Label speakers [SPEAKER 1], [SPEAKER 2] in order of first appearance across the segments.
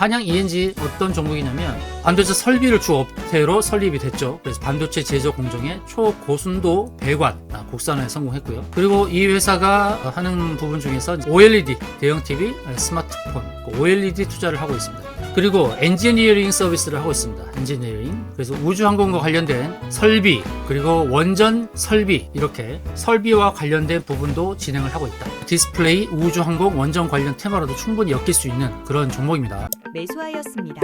[SPEAKER 1] 한양 ENG 어떤 종목이냐면 반도체 설비를 주 업체로 설립이 됐죠. 그래서 반도체 제조 공정에 초고순도 배관 국산화에 성공했고요. 그리고 이 회사가 하는 부분 중에서 OLED 대형 TV, 스마트폰, OLED 투자를 하고 있습니다. 그리고 엔지니어링 서비스를 하고 있습니다. 엔지니어링. 그래서 우주항공과 관련된 설비, 그리고 원전 설비, 이렇게 설비와 관련된 부분도 진행을 하고 있다. 디스플레이, 우주항공, 원전 관련 테마로도 충분히 엮일 수 있는 그런 종목입니다.
[SPEAKER 2] 매수하였습니다.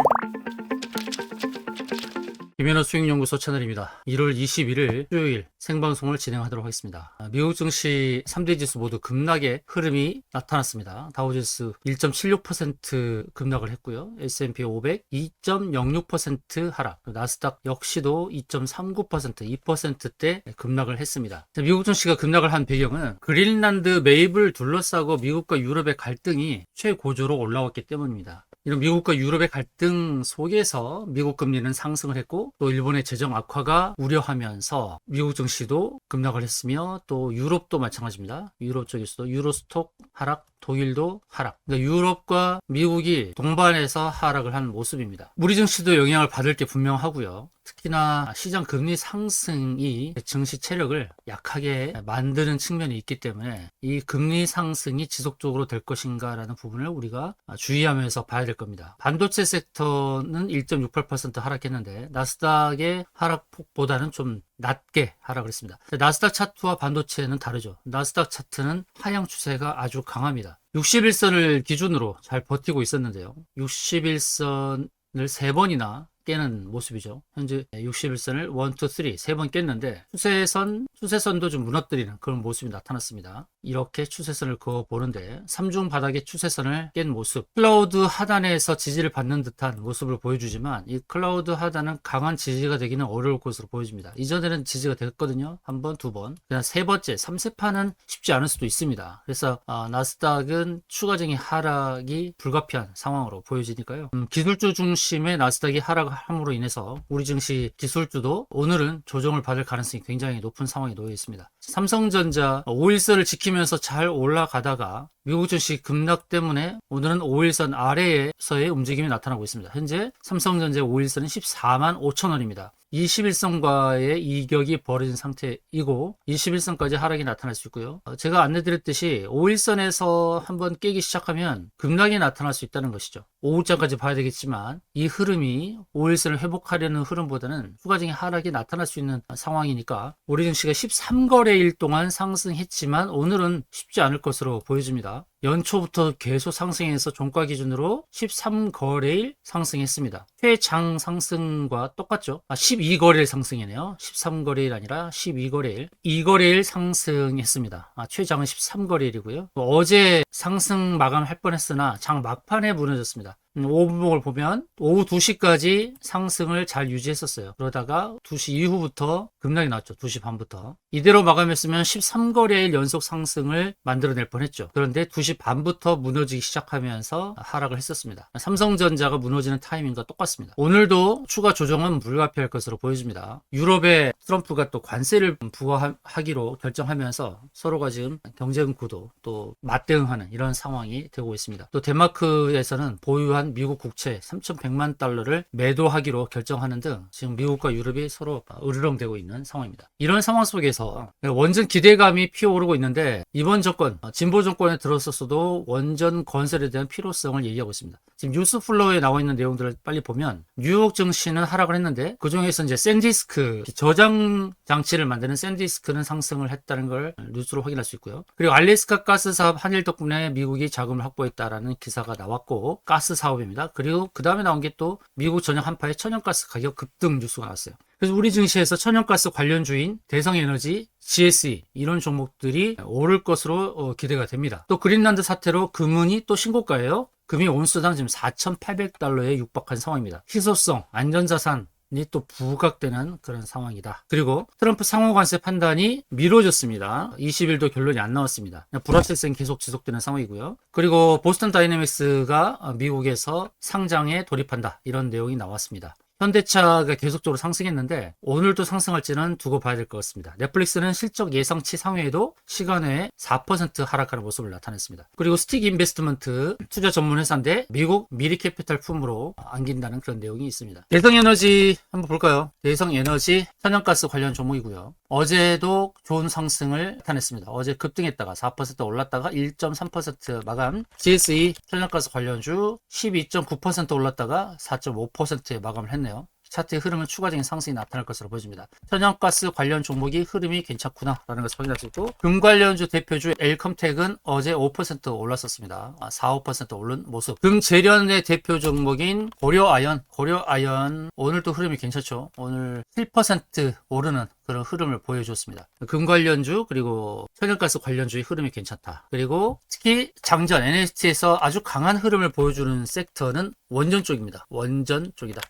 [SPEAKER 1] 김현우 수익연구소 채널입니다. 1월 21일 수요일 생방송을 진행하도록 하겠습니다. 미국 증시 3대 지수 모두 급락의 흐름이 나타났습니다. 다우지수 1.76% 급락을 했고요. S&P 500 2.06% 하락, 나스닥 역시도 2.39%, 2%대 급락을 했습니다. 미국 증시가 급락을 한 배경은 그린란드 매입을 둘러싸고 미국과 유럽의 갈등이 최고조로 올라왔기 때문입니다. 이런 미국과 유럽의 갈등 속에서 미국 금리는 상승을 했고 또 일본의 재정 악화가 우려하면서 미국 증시도 급락을 했으며 또 유럽도 마찬가지입니다. 유럽 쪽에서도 유로스톡 하락, 독일도 하락. 그러니까 유럽과 미국이 동반해서 하락을 한 모습입니다. 우리 증시도 영향을 받을 게 분명하고요. 특히나 시장 금리 상승이 증시 체력을 약하게 만드는 측면이 있기 때문에 이 금리 상승이 지속적으로 될 것인가라는 부분을 우리가 주의하면서 봐야 될 겁니다. 반도체 섹터는 1.68% 하락했는데 나스닥의 하락폭보다는 좀 낮게 하락을 했습니다. 나스닥 차트와 반도체는 다르죠. 나스닥 차트는 하향 추세가 아주 강합니다. 61선을 기준으로 잘 버티고 있었는데요. 61선을 3번이나 깨는 모습이죠. 현재 61선을 1, 2, 3, 3번 깼는데 추세선도 좀 무너뜨리는 그런 모습이 나타났습니다. 이렇게 추세선을 그어보는데 3중 바닥의 추세선을 깬 모습, 클라우드 하단에서 지지를 받는 듯한 모습을 보여주지만 이 클라우드 하단은 강한 지지가 되기는 어려울 것으로 보여집니다. 이전에는 지지가 됐거든요. 한 번, 두 번. 그냥 세 번째, 3세판은 쉽지 않을 수도 있습니다. 그래서 나스닥은 추가적인 하락이 불가피한 상황으로 보여지니까요. 기술주 중심의 나스닥이 하락을 함으로 인해서 우리 증시 기술주도 오늘은 조정을 받을 가능성이 굉장히 높은 상황에 놓여 있습니다. 삼성전자 5일선을 지키면서 잘 올라가다가 미국 증시 급락 때문에 오늘은 5일선 아래에서의 움직임이 나타나고 있습니다. 현재 삼성전자 5일선은 14만 5천 원입니다. 21선과의 이격이 벌어진 상태이고 21선까지 하락이 나타날 수 있고요. 제가 안내드렸듯이 5일선에서 한번 깨기 시작하면 급락이 나타날 수 있다는 것이죠. 5일선까지 봐야 되겠지만 이 흐름이 5일선을 회복하려는 흐름보다는 추가적인 하락이 나타날 수 있는 상황이니까 우리 증시가 13거래일 동안 상승했지만 오늘은 쉽지 않을 것으로 보여집니다. 연초부터 계속 상승해서 종가 기준으로 13거래일 상승했습니다. 최장 상승과 똑같죠. 12거래일 상승이네요. 13거래일 아니라 12거래일. 2거래일 상승했습니다. 최장은 13거래일이고요. 어제 상승 마감할 뻔했으나 장 막판에 무너졌습니다. 오분봉을 보면 오후 2시까지 상승을 잘 유지했었어요. 그러다가 2시 이후부터 급락이 나왔죠. 2시 반부터. 이대로 마감했으면 13거래일 연속 상승을 만들어낼 뻔했죠. 그런데 2시 반부터 무너지기 시작하면서 하락을 했었습니다. 삼성전자가 무너지는 타이밍과 똑같습니다. 오늘도 추가 조정은 불가피할 것으로 보여집니다. 유럽의 트럼프가 또 관세를 부과하기로 결정하면서 서로가 지금 경쟁 구도 또 맞대응하는 이런 상황이 되고 있습니다. 또 덴마크에서는 보유한 미국 국채 3,100만 달러를 매도하기로 결정하는 등 지금 미국과 유럽이 서로 으르렁대고 있는 상황입니다. 이런 상황 속에서 원전 기대감이 피어오르고 있는데 이번 정권, 진보 정권에 들었었어도 원전 건설에 대한 필요성을 얘기하고 있습니다. 지금 뉴스 플로우에 나와 있는 내용들을 빨리 보면 뉴욕 증시는 하락을 했는데 그중에서 이제 샌디스크 저장 장치를 만드는 샌디스크는 상승을 했다는 걸 뉴스로 확인할 수 있고요. 그리고 알래스카 가스 사업 한일 덕분에 미국이 자금을 확보했다라는 기사가 나왔고 가스 사업입니다. 그리고 그 다음에 나온 게 또 미국 전력 한파의 천연가스 가격 급등 뉴스가 나왔어요. 그래서 우리 증시에서 천연가스 관련주인 대성에너지, GSE 이런 종목들이 오를 것으로 기대가 됩니다. 또 그린란드 사태로 금은이 또 신고가예요. 금이 온수당 지금 4,800달러에 육박한 상황입니다. 희소성, 안전자산이 또 부각되는 그런 상황이다. 그리고 트럼프 상호관세 판단이 미뤄졌습니다. 20일도 결론이 안 나왔습니다. 불확실성이 계속 지속되는 상황이고요. 그리고 보스턴 다이내믹스가 미국에서 상장에 돌입한다. 이런 내용이 나왔습니다. 현대차가 계속적으로 상승했는데 오늘도 상승할지는 두고 봐야 될 것 같습니다. 넷플릭스는 실적 예상치 상회에도 시간 외에 4% 하락하는 모습을 나타냈습니다. 그리고 스틱 인베스트먼트 투자 전문 회사인데 미국 미리캐피탈 품으로 안긴다는 그런 내용이 있습니다. 대성에너지 한번 볼까요? 대성에너지 천연가스 관련 종목이고요. 어제도 좋은 상승을 나타냈습니다. 어제 급등했다가 4% 올랐다가 1.3% 마감. GSE 천연가스 관련주 12.9% 올랐다가 4.5%에 마감을 했네요. 차트의 흐름은 추가적인 상승이 나타날 것으로 보여집니다. 천연가스 관련 종목이 흐름이 괜찮구나라는 것을 확인할 수 있고, 금 관련주 대표주 엘컴텍은 어제 5% 올랐었습니다. 4, 5% 오른 모습. 금 재련의 대표 종목인 고려아연 오늘도 흐름이 괜찮죠. 오늘 7% 오르는 그런 흐름을 보여줬습니다. 금 관련주 그리고 천연가스 관련주의 흐름이 괜찮다. 그리고 특히 장전 NST에서 아주 강한 흐름을 보여주는 섹터는 원전 쪽입니다. 원전 쪽이다.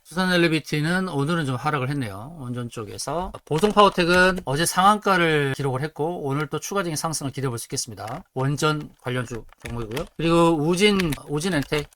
[SPEAKER 1] 두산엘리비티는 오늘은 좀 하락을 했네요. 원전 쪽에서 보성파워텍은 어제 상한가를 기록을 했고 오늘 또 추가적인 상승을 기대해 볼 수 있겠습니다. 원전 관련주 종목이고요. 그리고 우진엔텍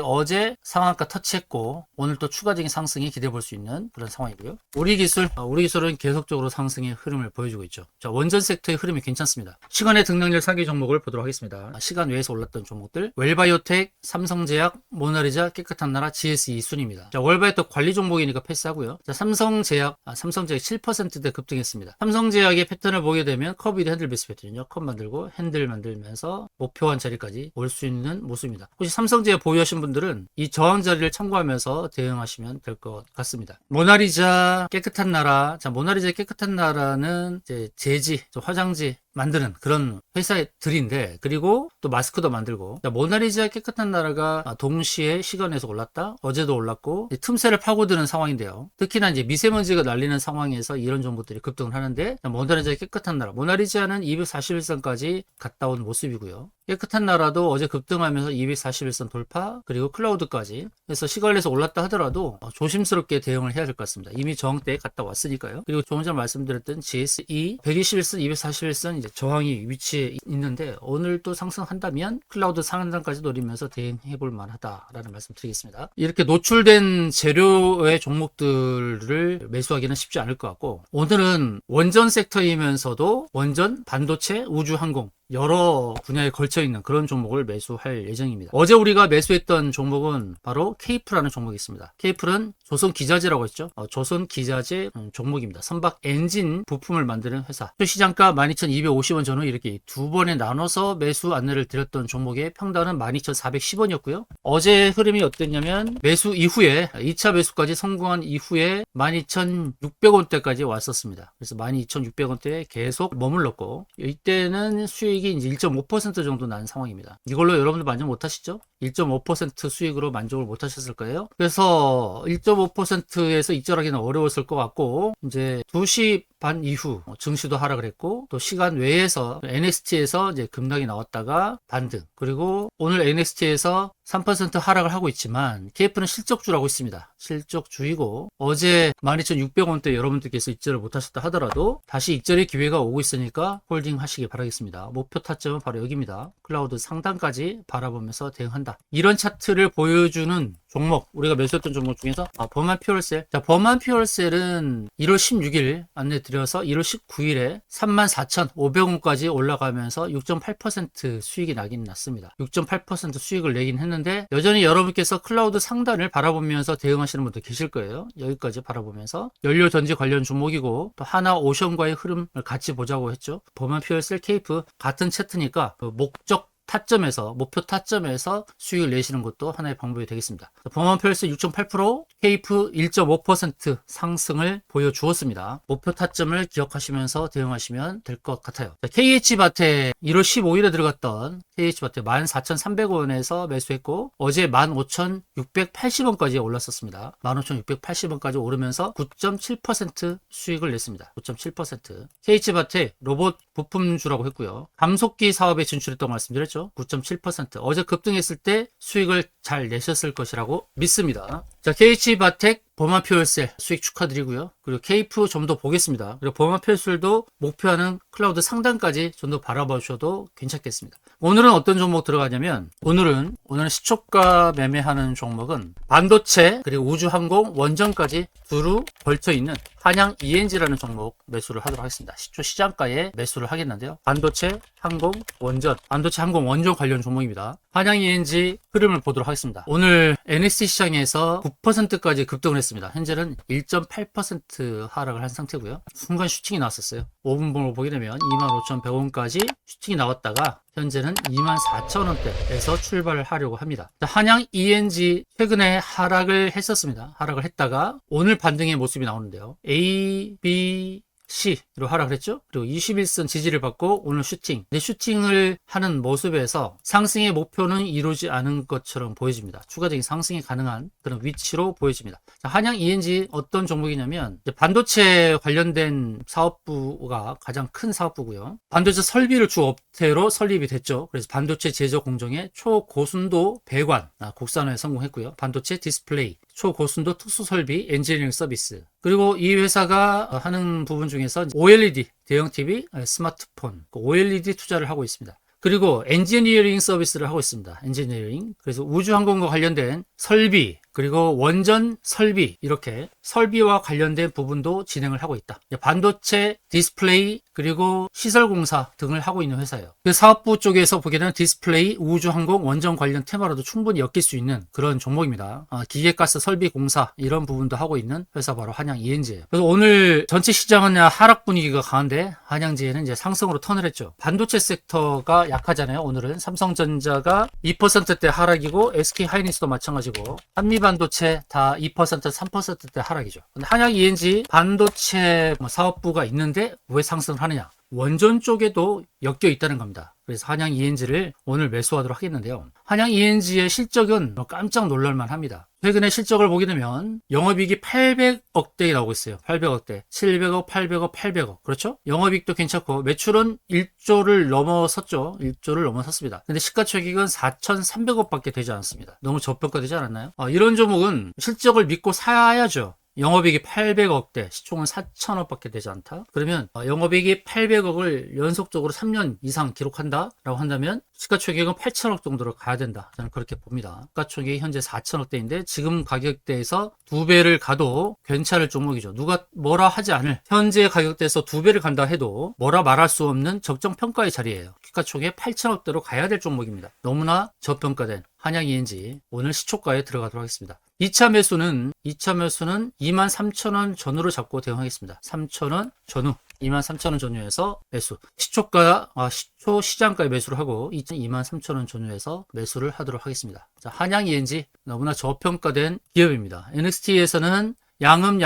[SPEAKER 1] 어제 상한가 터치했고 오늘 또 추가적인 상승이 기대해 볼 수 있는 그런 상황이고요. 우리기술은 계속적으로 상승의 흐름을 보여주고 있죠. 자, 원전 섹터의 흐름이 괜찮습니다. 시간의 등락률 상위 종목을 보도록 하겠습니다. 시간 외에서 올랐던 종목들 웰바이오텍, 삼성제약, 모나리자, 깨끗한 나라, GSE 순입니다. 자, 웰바이오텍 관리 종목이니까 패스하고요. 자, 삼성제약 7%대 급등했습니다. 삼성제약의 패턴을 보게 되면 커브 핸들 베이스 패턴이죠. 컵 만들고 핸들 만들면서 목표한 자리까지 올 수 있는 모습입니다. 혹시 삼성제약 보유하신 분들은 이 저항 자리를 참고하면서 대응하시면 될 것 같습니다. 모나리자 깨끗한 나라. 자, 모나리자의 깨끗한 나라는 이제 제지, 화장지 만드는 그런 회사들인데, 그리고 또 마스크도 만들고. 자, 모나리자 깨끗한 나라가 동시에 시간에서 올랐다. 어제도 올랐고 틈새를 파고드는 상황인데요. 특히나 이제 미세먼지가 날리는 상황에서 이런 종목들이 급등을 하는데, 자, 모나리자 깨끗한 나라. 모나리자는 241선까지 갔다 온 모습이고요. 깨끗한 나라도 어제 급등하면서 241선 돌파, 그리고 클라우드까지. 그래서 시간에서 올랐다 하더라도 조심스럽게 대응을 해야 될 것 같습니다. 이미 저항대에 갔다 왔으니까요. 그리고 조금 전에 말씀드렸던 GSE 121선, 241선 이제 저항이 위치해 있는데 오늘 또 상승한다면 클라우드 상단까지 노리면서 대응해 볼 만하다라는 말씀 드리겠습니다. 이렇게 노출된 재료의 종목들을 매수하기는 쉽지 않을 것 같고, 오늘은 원전 섹터이면서도 원전, 반도체, 우주항공 여러 분야에 걸쳐 있는 그런 종목을 매수할 예정입니다. 어제 우리가 매수했던 종목은 바로 케이프라는 종목이 있습니다. 케이프는 조선기자재라고 했죠. 조선기자재 종목입니다. 선박 엔진 부품을 만드는 회사. 시장가 12,250원 전후 이렇게 두 번에 나눠서 매수 안내를 드렸던 종목의 평단은 12,410원이었고요. 어제 흐름이 어땠냐면 매수 이후에 2차 매수까지 성공한 이후에 12,600원대까지 왔었습니다. 그래서 12,600원대에 계속 머물렀고, 이때는 수익이 이제 1.5% 정도 난 상황입니다. 이걸로 여러분들 만족 못 하시죠? 1.5% 수익으로 만족을 못 하셨을 거예요. 그래서 1.5%에서 익절하기는 어려웠을 것 같고, 이제 2시 반 이후 증시도 하락을 했고, 또 시간 외에서 NXT에서 이제 급락이 나왔다가 반등, 그리고 오늘 NXT에서 3% 하락을 하고 있지만 KF는 실적주라고 있습니다. 실적주이고 어제 12,600원대 여러분들께서 익절을 못하셨다 하더라도 다시 익절의 기회가 오고 있으니까 홀딩 하시기 바라겠습니다. 목표 타점은 바로 여기입니다. 클라우드 상단까지 바라보면서 대응한다. 이런 차트를 보여주는 종목, 우리가 매수했던 종목 중에서 범한 퓨얼셀. 자, 범한 퓨얼셀은 1월 16일 안내드려서 1월 19일에 34,500원까지 올라가면서 6.8% 수익이 나긴 났습니다. 6.8% 수익을 내긴 했는데 여전히 여러분께서 클라우드 상단을 바라보면서 대응하시는 분들 계실 거예요. 여기까지 바라보면서 연료전지 관련 종목이고, 또 하나 오션과의 흐름을 같이 보자고 했죠. 범한 퓨얼셀 케이프 같은 차트니까 목표 타점에서 수익을 내시는 것도 하나의 방법이 되겠습니다. 범한 퓨얼셀 6.8%, 케이프 1.5% 상승을 보여주었습니다. 목표 타점을 기억하시면서 대응하시면 될 것 같아요. KH바테 1월 15일에 들어갔던 KH바테 14,300원에서 매수했고 어제 15,680원까지 올랐었습니다. 15,680원까지 오르면서 9.7% 수익을 냈습니다. 9.7%. KH바테 로봇 부품주라고 했고요. 감속기 사업에 진출했다고 말씀드렸죠. 9.7%. 어제 급등했을 때 수익을 잘 내셨을 것이라고 믿습니다. 자, KH바텍 범한표열셀 수익 축하드리고요. 그리고 KF 좀 더 보겠습니다. 그리고 범한표열셀도 목표하는 클라우드 상단까지 좀 더 바라봐 주셔도 괜찮겠습니다. 오늘은 어떤 종목 들어가냐면 오늘은 시초가 매매하는 종목은 반도체 그리고 우주항공 원전까지 두루 걸쳐 있는 한양 ENG라는 종목 매수를 하도록 하겠습니다. 시초 시장가에 매수를 하겠는데요. 반도체, 항공, 원전, 반도체, 항공, 원전 관련 종목입니다. 한양 ENG 흐름을 보도록 하겠습니다. 오늘 NSE 시장에서 9%까지 급등을 했습니다. 현재는 1.8% 하락을 한 상태고요. 순간 슈팅이 나왔었어요. 5분봉으로 보게 되면 25,100원까지 슈팅이 나왔다가 현재는 24,000원대에서 출발을 하려고 합니다. 한양 ENG 최근에 하락을 했었습니다. 하락을 했다가 오늘 반등의 모습이 나오는데요. A, B, C로 하락을 했죠. 그리고 21선 지지를 받고 오늘 슈팅. 근데 슈팅을 하는 모습에서 상승의 목표는 이루지 않은 것처럼 보여집니다. 추가적인 상승이 가능한 그런 위치로 보여집니다. 자, 한양 ENG 어떤 종목이냐면 반도체 관련된 사업부가 가장 큰 사업부고요. 반도체 설비를 주 업태로 설립이 됐죠. 그래서 반도체 제조 공정의 초고순도 배관 국산화에 성공했고요. 반도체 디스플레이, 초고순도 특수설비 엔지니어링 서비스. 그리고 이 회사가 하는 부분 중에서 OLED, 대형 TV, 스마트폰, OLED 투자를 하고 있습니다. 그리고 엔지니어링 서비스를 하고 있습니다. 엔지니어링. 그래서 우주항공과 관련된 설비, 그리고 원전 설비, 이렇게 설비와 관련된 부분도 진행을 하고 있다. 반도체, 디스플레이, 그리고 시설공사 등을 하고 있는 회사예요. 그 사업부 쪽에서 보게 되는 디스플레이, 우주항공, 원전 관련 테마로도 충분히 엮일 수 있는 그런 종목입니다. 기계가스 설비 공사 이런 부분도 하고 있는 회사 바로 한양 ENG예요. 그래서 오늘 전체 시장은 하락 분위기가 강한데 한양지에는 이제 상승으로 턴을 했죠. 반도체 섹터가 약하잖아요. 오늘은 삼성전자가 2%대 하락이고 SK하이닉스도 마찬가지고 한미반도체 다 2%, 3%대 하락이죠. 근데 한양 ENG 반도체 사업부가 있는데 왜 상승을 하느냐? 원전 쪽에도 엮여 있다는 겁니다. 그래서 한양 ENG를 오늘 매수하도록 하겠는데요. 한양 ENG의 실적은 깜짝 놀랄만 합니다. 최근에 실적을 보게 되면 영업이익이 800억대에 나오고 있어요. 800억대. 700억, 800억, 800억. 그렇죠? 영업이익도 괜찮고 매출은 1조를 넘어섰죠. 1조를 넘어섰습니다. 근데 시가총액은 4,300억밖에 되지 않았습니다. 너무 저평가되지 않았나요? 이런 종목은 실적을 믿고 사야죠. 영업이익이 800억대, 시총은 4천억밖에 되지 않다. 그러면 영업이익이 800억을 연속적으로 3년 이상 기록한다라고 한다면 시가총액은 8천억 정도로 가야 된다. 저는 그렇게 봅니다. 시가총액이 현재 4천억대인데 지금 가격대에서 2배를 가도 괜찮을 종목이죠. 누가 뭐라 하지 않을 현재 가격대에서 2배를 간다 해도 뭐라 말할 수 없는 적정 평가의 자리예요. 시가총액 8천억대로 가야 될 종목입니다. 너무나 저평가된 한양 ENG 오늘 시초가에 들어가도록 하겠습니다. 2차 매수는 23,000원 전후로 잡고 대응하겠습니다. 3,000원 전후, 23,000원 전후에서 매수. 시초 시장가에 매수를 하고 23,000원 전후에서 매수를 하도록 하겠습니다. 자, 한양 ENG 너무나 저평가된 기업입니다. NXT에서는 양음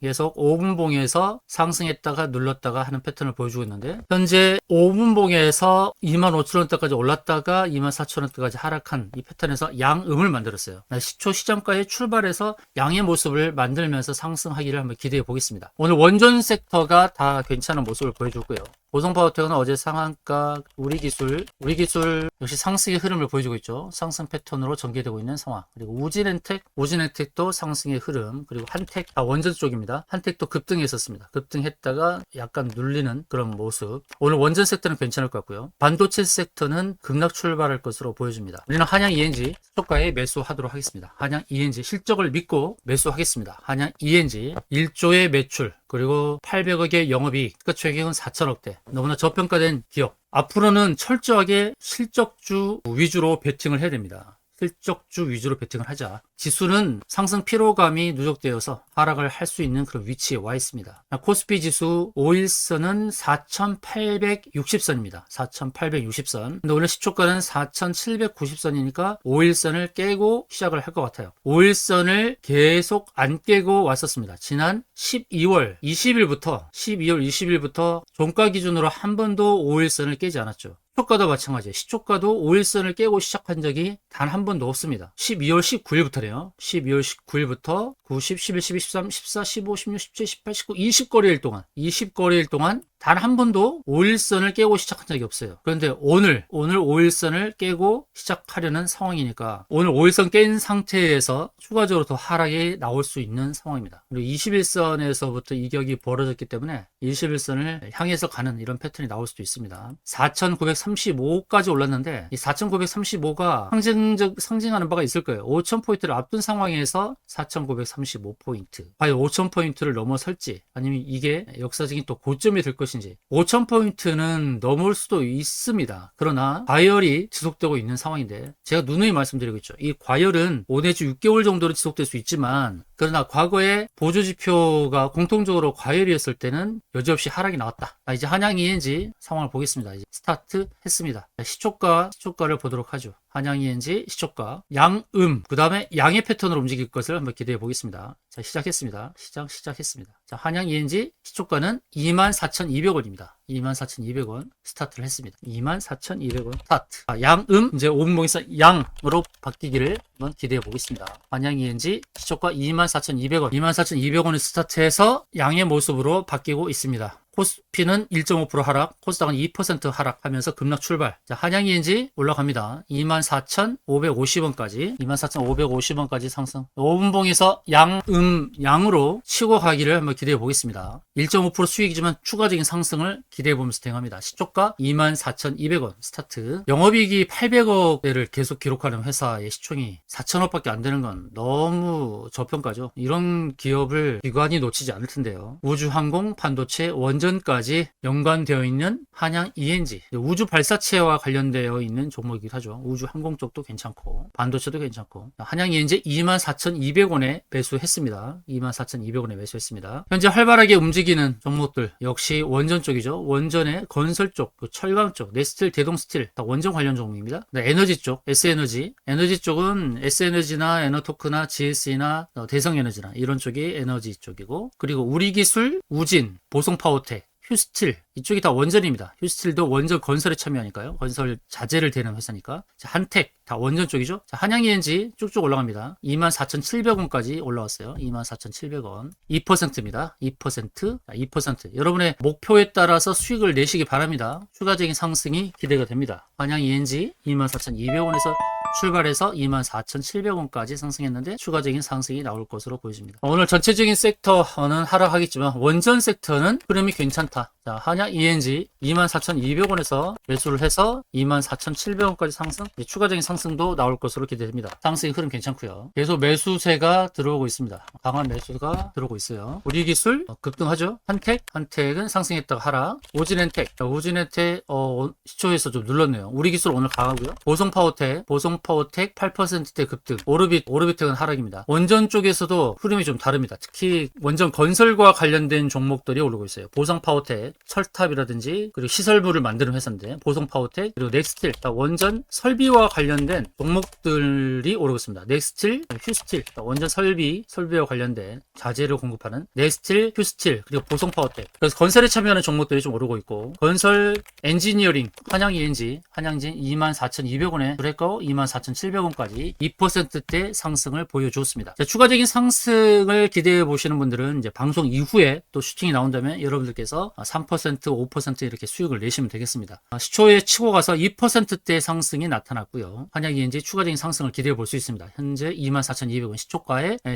[SPEAKER 1] 계속 5분봉에서 상승했다가 눌렀다가 하는 패턴을 보여주고 있는데 현재 5분봉에서 25,000원대까지 올랐다가 24,000원대까지 하락한 이 패턴에서 양음을 만들었어요. 시초 시장가에 출발해서 양의 모습을 만들면서 상승하기를 한번 기대해 보겠습니다. 오늘 원전 섹터가 다 괜찮은 모습을 보여줬고요. 보성파워텍은 어제 상한가, 우리기술 역시 상승의 흐름을 보여주고 있죠. 상승 패턴으로 전개되고 있는 상황. 그리고 우진엔텍도 상승의 흐름. 그리고 한택, 원전 쪽입니다. 한택도 급등했었습니다. 급등했다가 약간 눌리는 그런 모습. 오늘 원전 섹터는 괜찮을 것 같고요. 반도체 섹터는 급락 출발할 것으로 보여집니다. 우리는 한양 ENG 초가에 매수하도록 하겠습니다. 한양 ENG 실적을 믿고 매수하겠습니다. 한양 ENG 1조의 매출, 그리고 800억의 영업이익, 시가총액은 4천억대. 너무나 저평가된 기업. 앞으로는 철저하게 실적주 위주로 베팅을 해야 됩니다. 실적주 위주로 베팅을 하자. 지수는 상승 피로감이 누적되어서 하락을 할 수 있는 그런 위치에 와 있습니다. 코스피 지수 5일선은 4,860선입니다. 4,860선. 근데 오늘 시초가는 4,790선이니까 5일선을 깨고 시작을 할 것 같아요. 5일선을 계속 안 깨고 왔었습니다. 지난 12월 20일부터 종가 기준으로 한 번도 5일선을 깨지 않았죠. 시초가도 마찬가지예요. 시초가도 5일선을 깨고 시작한 적이 단 한 번도 없습니다. 12월 19일부터네요. 12월 19일부터 9, 10, 11, 12, 13, 14, 15, 16, 17, 18, 19, 20거래일 동안 단 한 번도 5일선을 깨고 시작한 적이 없어요. 그런데 오늘 5일선을 깨고 시작하려는 상황이니까 오늘 5일선 깬 상태에서 추가적으로 더 하락이 나올 수 있는 상황입니다. 그리고 21선에서부터 이격이 벌어졌기 때문에 21선을 향해서 가는 이런 패턴이 나올 수도 있습니다. 4,935까지 올랐는데 이 4,935가 상징하는 바가 있을 거예요. 5,000포인트를 앞둔 상황에서 4,935포인트. 과연 5,000포인트를 넘어설지 아니면 이게 역사적인 또 고점이 될 것인지. 5,000포인트는 넘을 수도 있습니다. 그러나 과열이 지속되고 있는 상황인데 제가 누누이 말씀드리고 있죠. 이 과열은 5 내지 6개월 정도로 지속될 수 있지만 그러나 과거에 보조지표가 공통적으로 과열이었을 때는 여지없이 하락이 나왔다. 이제 한양 ENG 상황을 보겠습니다. 이제 스타트 했습니다. 시초가를 보도록 하죠. 한양 ENG 시초가 양음 그 다음에 양의 패턴으로 움직일 것을 한번 기대해 보겠습니다. 자, 시작했습니다. 시작했습니다. 자, 한양 ENG 시초가는 24,200원입니다. 24,200원 스타트를 했습니다. 24,200원 스타트. 자, 양음 이제 5분봉에서 양으로 바뀌기를 한번 기대해 보겠습니다. 한양 ENG 시초가 24,200원 24,200원을 스타트해서 양의 모습으로 바뀌고 있습니다. 코스피는 1.5% 하락, 코스닥은 2% 하락하면서 급락 출발. 자, 한양 ENG 올라갑니다. 24,550원까지, 24,550원까지 상승. 5분봉에서 양으로 치고 가기를 한번 기대해 보겠습니다. 1.5% 수익이지만 추가적인 상승을 기대해 보면서 대응합니다. 시초가 24,200원 스타트. 영업이익이 800억대를 계속 기록하는 회사의 시총이 4천억밖에 안 되는 건 너무 저평가죠. 이런 기업을 기관이 놓치지 않을 텐데요. 우주항공, 반도체, 원전까지 연관되어 있는 한양 ENG, 우주 발사체와 관련되어 있는 종목이기도 하죠. 우주항공 쪽도 괜찮고 반도체도 괜찮고. 한양 ENG 24,200원에 매수했습니다. 24,200원에 매수했습니다. 현재 활발하게 움직이는 종목들 역시 원전 쪽이죠. 원전의 건설 쪽, 철강 쪽, 네스틸, 대동스틸 다 원전 관련 종목입니다. 에너지 쪽, S에너지. 에너지 쪽은 S에너지나 에너토크나 GS나 대성에너지나 이런 쪽이 에너지 쪽이고, 그리고 우리기술, 우진, 보성파워텍, 휴스틸 이쪽이 다 원전입니다. 휴스틸도 원전 건설에 참여하니까요. 건설 자재를 대는 회사니까. 자, 한택 다 원전 쪽이죠. 자, 한양 ENG 쭉쭉 올라갑니다. 24,700원까지 올라왔어요. 24,700원. 2%입니다. 2%. 자, 2%. 여러분의 목표에 따라서 수익을 내시기 바랍니다. 추가적인 상승이 기대가 됩니다. 한양 ENG 24,200원에서 출발해서 24,700원까지 상승했는데 추가적인 상승이 나올 것으로 보여집니다. 오늘 전체적인 섹터는 하락하겠지만 원전 섹터는 흐름이 괜찮다. 자, 한양 ENG 24,200원에서 매수를 해서 24,700원까지 상승, 추가적인 상승도 나올 것으로 기대됩니다. 상승의 흐름 괜찮고요. 계속 매수세가 들어오고 있습니다. 강한 매수가 들어오고 있어요. 우리기술 급등하죠. 한택은 상승했다가 하락. 오진엔텍 시초에서 좀 눌렀네요. 우리기술 오늘 강하고요. 보성파워텍 8%대 급등. 오르비텍은 하락입니다. 원전 쪽에서도 흐름이 좀 다릅니다. 특히 원전 건설과 관련된 종목들이 오르고 있어요. 보성파워텍, 철탑이라든지 그리고 시설물을 만드는 회사인데 보성파워텍, 그리고 넥스틸 원전 설비와 관련된 종목들이 오르고 있습니다. 넥스틸, 휴스틸 원전 설비와 관련된 자재를 공급하는 넥스틸, 휴스틸, 그리고 보성파워텍. 그래서 건설에 참여하는 종목들이 좀 오르고 있고, 건설 엔지니어링 한양 ENG 24,200원에 출했고 24,700원까지 2%대 상승을 보여주었습니다. 자, 추가적인 상승을 기대해 보시는 분들은 이제 방송 이후에 또 슈팅이 나온다면 여러분들께서 3%, 5% 이렇게 수익을 내시면 되겠습니다. 시초에 치고 가서 2%대 상승이 나타났고요. 한양 ENG 추가적인 상승을 기대해 볼 수 있습니다. 현재 24,200원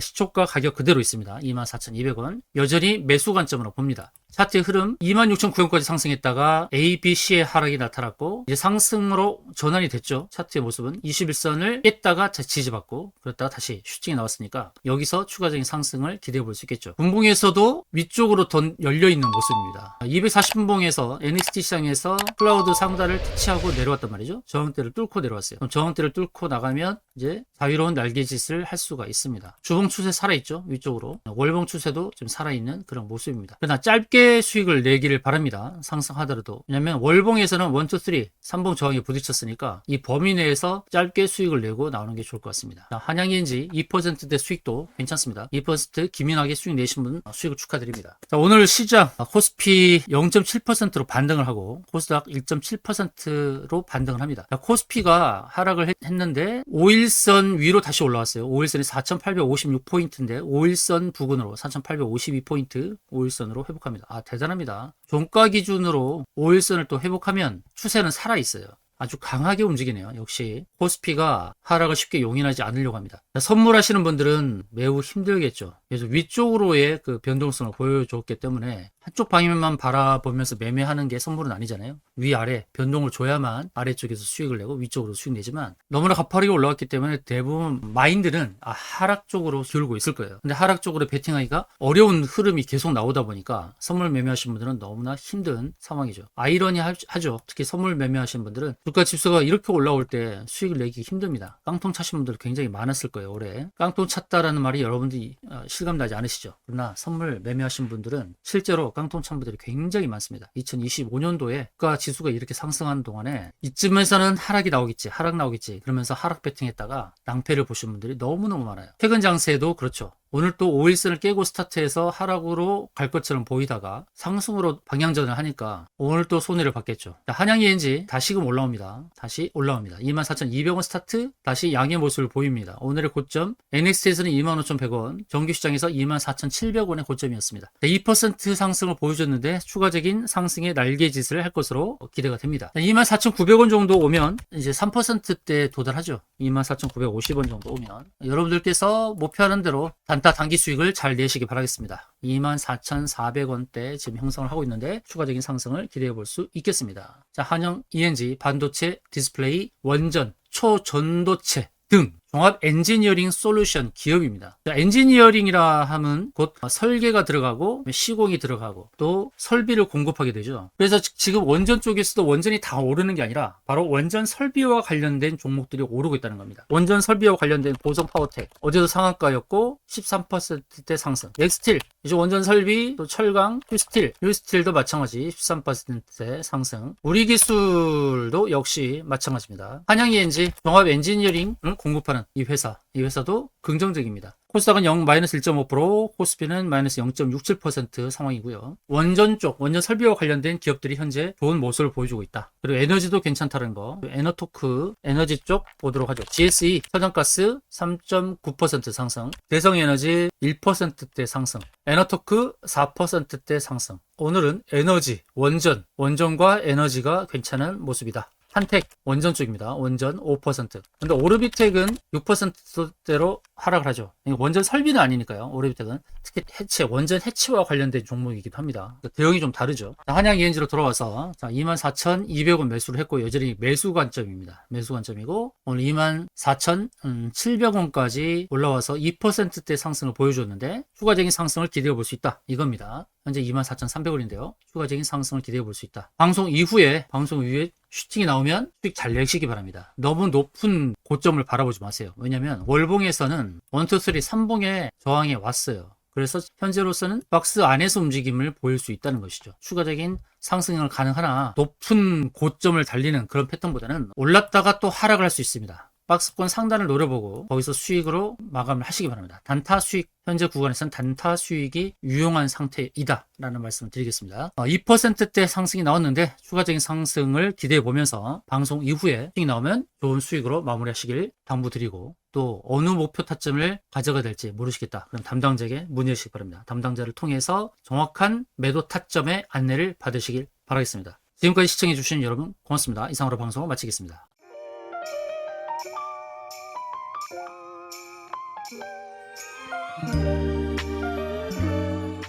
[SPEAKER 1] 시초가 가격 그대로 있습니다. 24,200원. 여전히 매수 관점으로 봅니다. 차트의 흐름 26,900원까지 상승했다가 A, B, C의 하락이 나타났고 이제 상승으로 전환이 됐죠. 차트의 모습은 21선을 깼다가 지지받고 그랬다가 다시 슈팅이 나왔으니까 여기서 추가적인 상승을 기대해 볼 수 있겠죠. 분봉에서도 위쪽으로 더 열려있는 모습입니다. 240분봉에서 NXT 시장에서 클라우드 상단을 터치하고 내려왔단 말이죠. 저항대를 뚫고 내려왔어요. 그럼 저항대를 뚫고 나가면 이제 자유로운 날개짓을 할 수가 있습니다. 주봉 추세 살아있죠. 위쪽으로. 월봉 추세도 좀 살아있는 그런 모습입니다. 그러나 짧게 수익을 내기를 바랍니다. 상승하더라도. 왜냐면 월봉에서는 1, 2, 3, 3봉 저항에 부딪혔으니까 이 범위 내에서 짧게 수익을 내고 나오는 게 좋을 것 같습니다. 한양 ENG 2%대 수익도 괜찮습니다. 2% 기민하게 수익 내신 분 수익을 축하드립니다. 자, 오늘 시장 코스피 0.7%로 반등을 하고 코스닥 1.7%로 반등을 합니다. 자, 코스피가 하락을 했는데 5일선 위로 다시 올라왔어요. 5일선이 4,856포인트인데 5일선 부근으로 4,852포인트 5일선으로 회복합니다. 대단합니다. 종가 기준으로 5일선을 또 회복하면 추세는 살아있어요. 아주 강하게 움직이네요. 역시 코스피가 하락을 쉽게 용인하지 않으려고 합니다. 선물하시는 분들은 매우 힘들겠죠. 그래서 위쪽으로의 그 변동성을 보여줬기 때문에 한쪽 방향만 바라보면서 매매하는 게 선물은 아니잖아요. 위아래 변동을 줘야만 아래쪽에서 수익을 내고 위쪽으로 수익 내지만 너무나 가파르게 올라왔기 때문에 대부분 마인드는 하락 쪽으로 기울고 있을 거예요. 근데 하락 쪽으로 베팅하기가 어려운 흐름이 계속 나오다 보니까 선물 매매하시는 분들은 너무나 힘든 상황이죠. 아이러니하죠. 특히 선물 매매하시는 분들은 주가 지수가 이렇게 올라올 때 수익을 내기 힘듭니다. 깡통 차신 분들 굉장히 많았을 거예요. 올해 깡통 찼다라는 말이 여러분들이 실감나지 않으시죠? 그러나 선물 매매하신 분들은 실제로 깡통 찬 분들이 굉장히 많습니다. 2025년도에 주가 지수가 이렇게 상승하는 동안에 이쯤에서는 하락 나오겠지 그러면서 하락 배팅했다가 낭패를 보신 분들이 너무너무 많아요. 최근 장세도 그렇죠. 오늘 또 5일선을 깨고 스타트해서 하락으로 갈 것처럼 보이다가 상승으로 방향전을 하니까 오늘 또 손해를 받겠죠. 한양ENG 다시금 올라옵니다. 24,200원 스타트 다시 양의 모습을 보입니다. 오늘의 고점 NXT에서는 25,100원 정규시장에서 24,700원의 고점이었습니다. 2% 상승을 보여줬는데 추가적인 상승의 날개짓을 할 것으로 기대가 됩니다. 24,900원 정도 오면 이제 3%대 도달하죠. 24,950원 정도 오면 여러분들께서 목표하는 대로 단기 수익을 잘 내시기 바라겠습니다. 24,400원대 지금 형성을 하고 있는데 추가적인 상승을 기대해 볼 수 있겠습니다. 자, 한영ENG 반도체, 디스플레이, 원전, 초전도체 등 종합 엔지니어링 솔루션 기업입니다. 엔지니어링이라 하면 곧 설계가 들어가고 시공이 들어가고 또 설비를 공급하게 되죠. 그래서 지금 원전 쪽에서도 원전이 다 오르는 게 아니라 바로 원전 설비와 관련된 종목들이 오르고 있다는 겁니다. 원전 설비와 관련된 보성 파워텍 어제도 상한가였고 13%대 상승. 엑스틸 이제 원전 설비 또 철강 휴스틸도 마찬가지 13%대 상승. 우리기술도 역시 마찬가지입니다. 한양ENG 종합 엔지니어링을 공급하는 이 회사도 긍정적입니다. 코스닥은 마이너스 1.5%, 코스피는 마이너스 0.67% 상황이고요. 원전 설비와 관련된 기업들이 현재 좋은 모습을 보여주고 있다. 그리고 에너지도 괜찮다는 거. 에너토크, 에너지 쪽 보도록 하죠. GSE, 천연가스 3.9% 상승, 대성에너지 1%대 상승, 에너토크 4%대 상승. 오늘은 에너지, 원전과 에너지가 괜찮은 모습이다. 한택 원전 쪽입니다. 원전 5%. 근데 오르비텍은 6%대로 하락을 하죠. 원전 설비는 아니니까요. 오르비텍은 특히 원전 해치와 관련된 종목이기도 합니다. 대응이 좀 다르죠. 한양ENG로 돌아와서 24,200원 매수를 했고 여전히 매수 관점입니다. 매수 관점이고 오늘 24,700원까지 올라와서 2%대 상승을 보여줬는데 추가적인 상승을 기대해 볼 수 있다. 이겁니다. 현재 24,300원인데요. 추가적인 상승을 기대해 볼 수 있다. 방송 이후에 슈팅이 나오면 수익 잘 내시기 바랍니다. 너무 높은 고점을 바라보지 마세요. 왜냐면 월봉에서는 1, 2, 3, 3봉의 저항에 왔어요. 그래서 현재로서는 박스 안에서 움직임을 보일 수 있다는 것이죠. 추가적인 상승을 가능하나 높은 고점을 달리는 그런 패턴보다는 올랐다가 또 하락을 할 수 있습니다. 박스권 상단을 노려보고 거기서 수익으로 마감을 하시기 바랍니다. 단타 수익, 현재 구간에서는 단타 수익이 유용한 상태이다 라는 말씀을 드리겠습니다. 2%대 상승이 나왔는데 추가적인 상승을 기대해 보면서 방송 이후에 수익이 나오면 좋은 수익으로 마무리하시길 당부드리고 또 어느 목표 타점을 가져가야 될지 모르시겠다. 그럼 담당자에게 문의해 주시기 바랍니다. 담당자를 통해서 정확한 매도 타점의 안내를 받으시길 바라겠습니다. 지금까지 시청해 주신 여러분 고맙습니다. 이상으로 방송을 마치겠습니다.
[SPEAKER 2] Thank you.